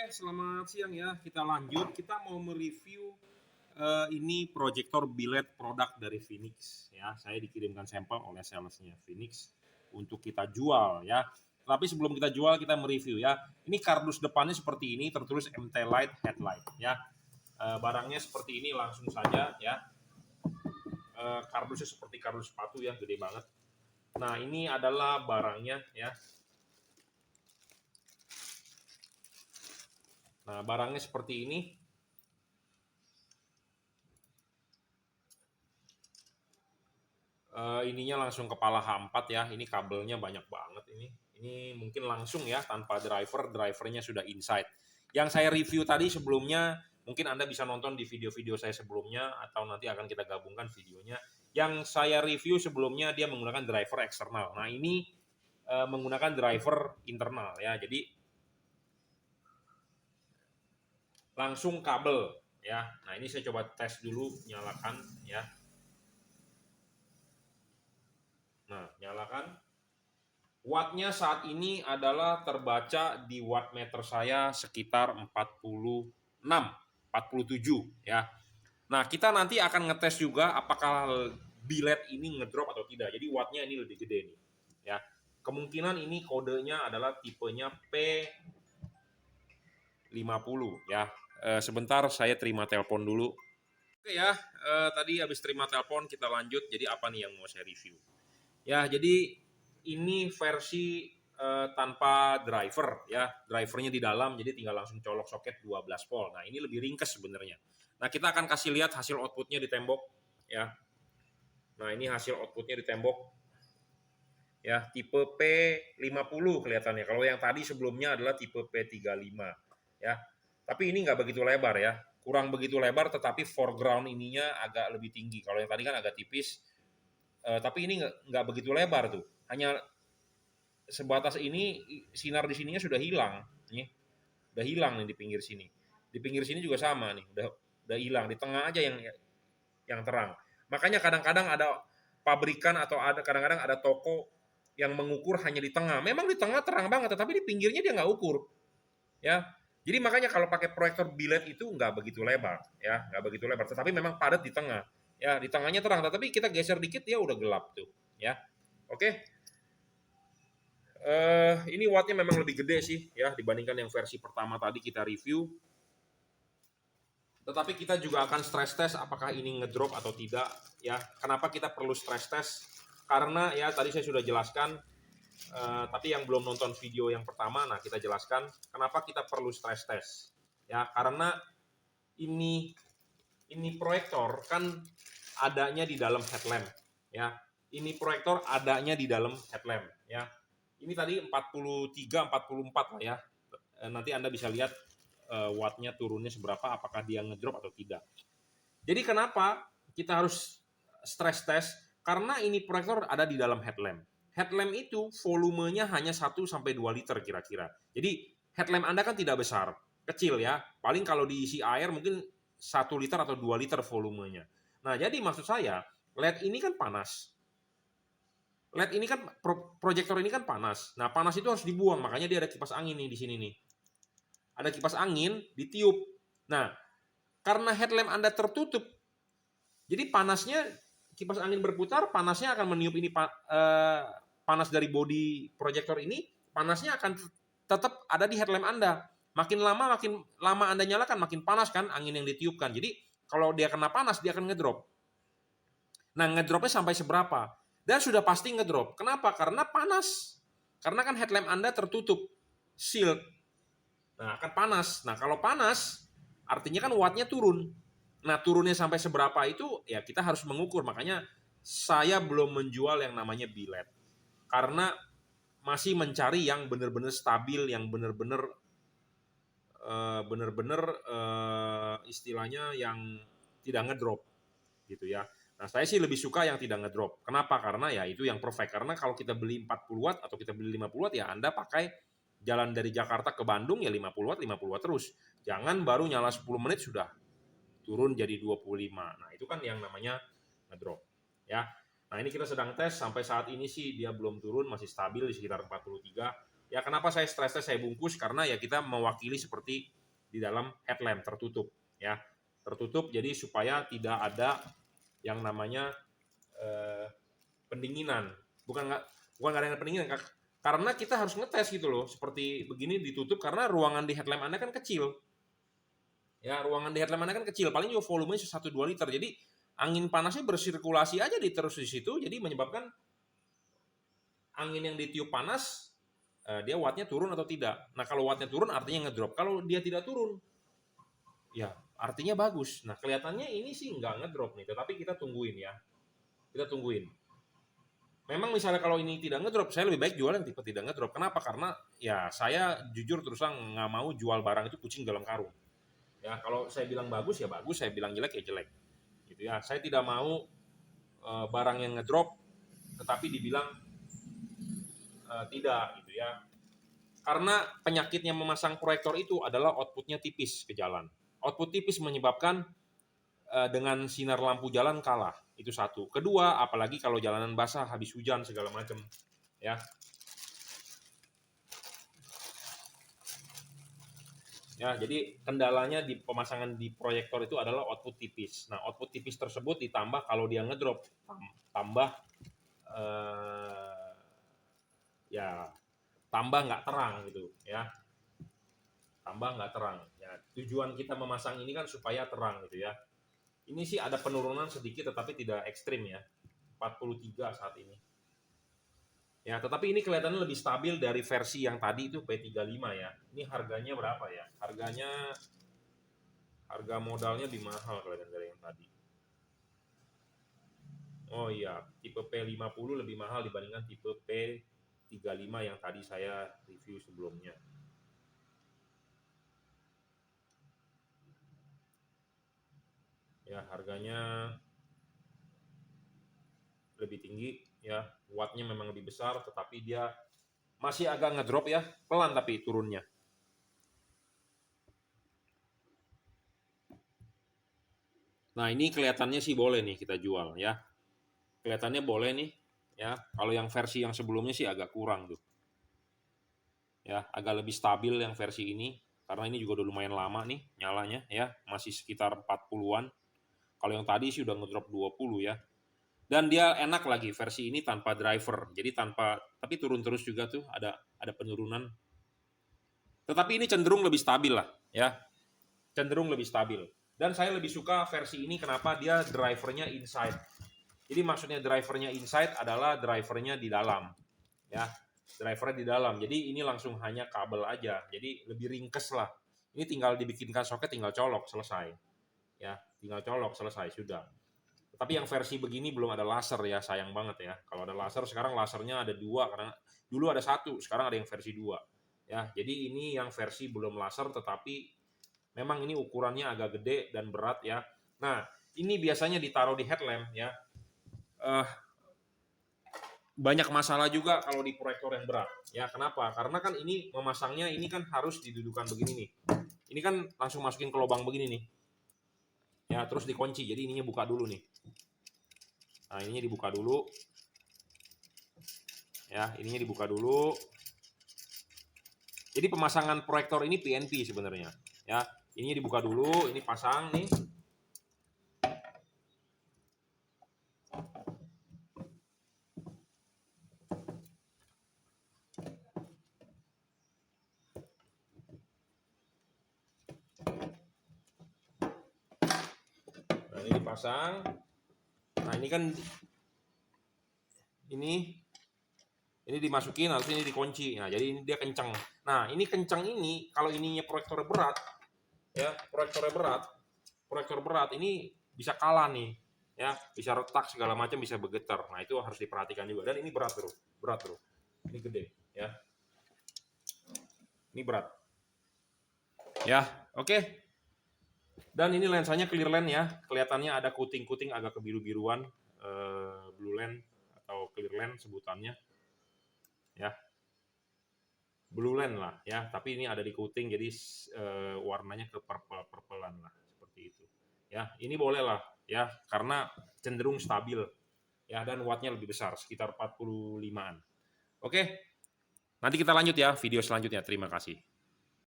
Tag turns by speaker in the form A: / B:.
A: selamat siang ya. Kita lanjut. Kita mau mereview ini proyektor biled produk dari Phoenix ya. Saya dikirimkan sampel oleh salesnya Phoenix untuk kita jual ya. Tapi sebelum kita jual kita mereview ya. Ini kardus depannya seperti ini, tertulis MT Light Headlight ya. Barangnya seperti ini langsung saja ya. Kardusnya seperti kardus sepatu ya, gede banget. Nah ini adalah barangnya ya. Nah, barangnya seperti ini. Ininya langsung kepala H4 ya. Ini kabelnya banyak banget ini. Ini mungkin langsung ya tanpa driver, drivernya sudah inside. Yang saya review tadi sebelumnya, mungkin Anda bisa nonton di video-video saya sebelumnya atau nanti akan kita gabungkan videonya. Yang saya review sebelumnya dia menggunakan driver eksternal. Nah, ini menggunakan driver internal ya. Jadi langsung kabel ya. Nah, ini saya coba tes dulu, nyalakan ya. Nah, nyalakan. Wattnya saat ini adalah terbaca di wattmeter saya sekitar 46, 47 ya. Nah, kita nanti akan ngetes juga apakah biled ini ngedrop atau tidak. Jadi wattnya ini lebih gede nih ya. Kemungkinan ini kodenya adalah tipenya P50 ya. Sebentar saya terima telepon dulu. Oke ya, tadi habis terima telepon kita lanjut. Jadi apa nih yang mau saya review? Ya, jadi ini versi tanpa driver ya. Drivernya di dalam, jadi tinggal langsung colok soket 12 volt. Nah, ini lebih ringkes sebenarnya. Nah, kita akan kasih lihat hasil outputnya di tembok ya. Nah, ini hasil outputnya di tembok. Ya, tipe P50 kelihatannya. Kalau yang tadi sebelumnya adalah tipe P35 ya. Tapi ini nggak begitu lebar ya. Kurang begitu lebar, tetapi foreground ininya agak lebih tinggi. Kalau yang tadi kan agak tipis. Tapi ini nggak begitu lebar tuh, hanya sebatas ini. Sinar di sininya sudah hilang nih, udah hilang nih di pinggir sini juga sama nih, udah hilang, di tengah aja yang terang. Makanya kadang-kadang ada pabrikan atau kadang-kadang ada toko yang mengukur hanya di tengah. Memang di tengah terang banget, tetapi di pinggirnya dia nggak ukur ya. Jadi makanya kalau pakai proyektor biled itu nggak begitu lebar ya, nggak begitu lebar, tetapi memang padat di tengah. Ya, di tengahnya terang, tetapi kita geser dikit dia udah gelap tuh, ya. Oke. Ini wattnya memang lebih gede sih ya dibandingkan yang versi pertama tadi kita review. Tetapi kita juga akan stress test apakah ini ngedrop atau tidak ya. Kenapa kita perlu stress test? Karena ya tadi saya sudah jelaskan, tapi yang belum nonton video yang pertama, nah kita jelaskan kenapa kita perlu stress test. Ya, karena ini proyektor kan adanya di dalam headlamp ya. Ini proyektor adanya di dalam headlamp ya. Ini tadi 43 44 lah ya. Nanti Anda bisa lihat wattnya turunnya seberapa, apakah dia ngedrop atau tidak. Jadi kenapa kita harus stress test? Karena ini proyektor ada di dalam headlamp. Headlamp itu volumenya hanya 1 sampai 2 liter kira-kira. Jadi headlamp Anda kan tidak besar, kecil ya. Paling kalau diisi air mungkin 1 liter atau 2 liter volumenya. Nah, jadi maksud saya, LED ini kan panas. LED ini kan, proyektor ini kan panas. Nah, panas itu harus dibuang, makanya dia ada kipas angin nih di sini nih. Ada kipas angin, ditiup. Nah, karena headlamp Anda tertutup, jadi panasnya, kipas angin berputar, panasnya akan meniup ini, panas dari bodi proyektor ini, panasnya akan tetap ada di headlamp Anda. Makin lama Anda nyalakan, makin panas kan angin yang ditiupkan. Jadi kalau dia kena panas, dia akan ngedrop. Nah, ngedropnya sampai seberapa? Dan sudah pasti ngedrop. Kenapa? Karena panas. Karena kan headlamp Anda tertutup, sealed. Nah, akan panas. Nah, kalau panas, artinya kan wattnya turun. Nah, turunnya sampai seberapa itu, ya kita harus mengukur. Makanya saya belum menjual yang namanya biled. Karena masih mencari yang benar-benar stabil, yang benar-benar istilahnya yang tidak ngedrop gitu ya. Nah, saya sih lebih suka yang tidak ngedrop. Kenapa? Karena ya itu yang perfect. Karena kalau kita beli 40 watt atau kita beli 50 watt ya Anda pakai jalan dari Jakarta ke Bandung ya 50 watt terus. Jangan baru nyala 10 menit sudah turun jadi 25. Nah, itu kan yang namanya ngedrop ya. Nah, ini kita sedang tes sampai saat ini sih dia belum turun, masih stabil di sekitar 43. Ya, kenapa saya stress test saya bungkus? Karena ya kita mewakili seperti di dalam headlamp tertutup, ya. Tertutup jadi supaya tidak ada yang namanya pendinginan. Bukan ada pendinginan, karena kita harus ngetes gitu loh. Seperti begini ditutup karena ruangan di headlamp Anda kan kecil. Ya, ruangan di headlamp Anda kan kecil, paling juga volumenya 1-2 liter. Jadi angin panasnya bersirkulasi aja terus di situ, jadi menyebabkan angin yang ditiup panas dia wattnya turun atau tidak. Nah, kalau wattnya turun artinya ngedrop. Kalau dia tidak turun, ya artinya bagus. Nah, kelihatannya ini sih nggak ngedrop nih, tetapi kita tungguin ya. Kita tungguin. Memang misalnya kalau ini tidak ngedrop, saya lebih baik jual yang tipe tidak ngedrop. Kenapa? Karena ya saya jujur terus terang nggak mau jual barang itu kucing dalam karung. Ya, kalau saya bilang bagus ya bagus, saya bilang jelek ya jelek. Gitu ya. Saya tidak mau barang yang ngedrop tetapi dibilang tidak gitu ya. Karena penyakitnya memasang proyektor itu adalah outputnya tipis ke jalan. Output tipis menyebabkan dengan sinar lampu jalan kalah. Itu satu. Kedua, apalagi kalau jalanan basah habis hujan segala macam, ya. Ya, jadi kendalanya di pemasangan di proyektor itu adalah output tipis. Nah, output tipis tersebut ditambah kalau dia ngedrop tambah ya tambah nggak terang gitu ya, tambah nggak terang ya. Tujuan kita memasang ini kan supaya terang gitu ya. Ini sih ada penurunan sedikit tetapi tidak ekstrim ya, 43 saat ini ya. Tetapi ini kelihatannya lebih stabil dari versi yang tadi itu P35 ya. Ini harganya berapa ya? Harga modalnya lebih mahal kelihatan dari yang tadi. Oh iya, tipe P50 lebih mahal dibandingkan tipe P35 yang tadi saya review sebelumnya. Ya, harganya lebih tinggi ya, wattnya memang lebih besar tetapi dia masih agak ngedrop ya, pelan tapi turunnya. Nah, ini kelihatannya sih boleh nih kita jual ya. Kelihatannya boleh nih ya. Kalau yang versi yang sebelumnya sih agak kurang tuh. Ya, agak lebih stabil yang versi ini karena ini juga udah lumayan lama nih nyalanya ya, masih sekitar 40-an. Kalau yang tadi sih udah ngedrop 20 ya. Dan dia enak lagi versi ini tanpa driver. Jadi tapi turun terus juga tuh, ada penurunan. Tetapi ini cenderung lebih stabil lah ya. Cenderung lebih stabil. Dan saya lebih suka versi ini kenapa dia drivernya inside. Jadi maksudnya drivernya inside adalah drivernya di dalam. Ya, drivernya di dalam. Jadi ini langsung hanya kabel aja. Jadi lebih ringkes lah. Ini tinggal dibikinkan soket, tinggal colok, selesai. Ya, tinggal colok, selesai, sudah. Tapi yang versi begini belum ada laser ya, sayang banget ya. Kalau ada laser, sekarang lasernya ada 2, karena dulu ada 1, sekarang ada yang versi 2. Ya, jadi ini yang versi belum laser, tetapi memang ini ukurannya agak gede dan berat ya. Nah, ini biasanya ditaruh di headlamp ya. Banyak masalah juga kalau di proyektor yang berat. Ya, kenapa? Karena kan ini memasangnya ini kan harus didudukan begini nih. Ini kan langsung masukin ke lubang begini nih. Ya, terus dikunci. Jadi ininya buka dulu nih. Nah, ininya dibuka dulu. Ya, ininya dibuka dulu. Jadi pemasangan proyektor ini PNP sebenarnya. Ya, ininya dibuka dulu, ini pasang nih. Nah, ini dipasang. Nah, ini kan ini dimasukin, harus ini dikunci. Nah, jadi ini dia kencang. Nah, ini kencang ini kalau ininya proyektor berat, ya proyektor berat ini bisa kalah nih, ya bisa retak segala macam, bisa bergetar. Nah, itu harus diperhatikan juga. Dan ini berat bro, ini gede, ya. Ini berat, ya. Oke. Dan ini lensanya clear lens ya, kelihatannya ada kuting-kuting agak kebiru-biruan, blue lens atau clear lens sebutannya. Ya, blue lens lah ya, tapi ini ada di kuting jadi warnanya ke purple-purplean lah seperti itu ya. Ini boleh lah ya karena cenderung stabil ya, dan wattnya lebih besar sekitar 45-an. Oke, Nanti kita lanjut ya video selanjutnya. Terima kasih.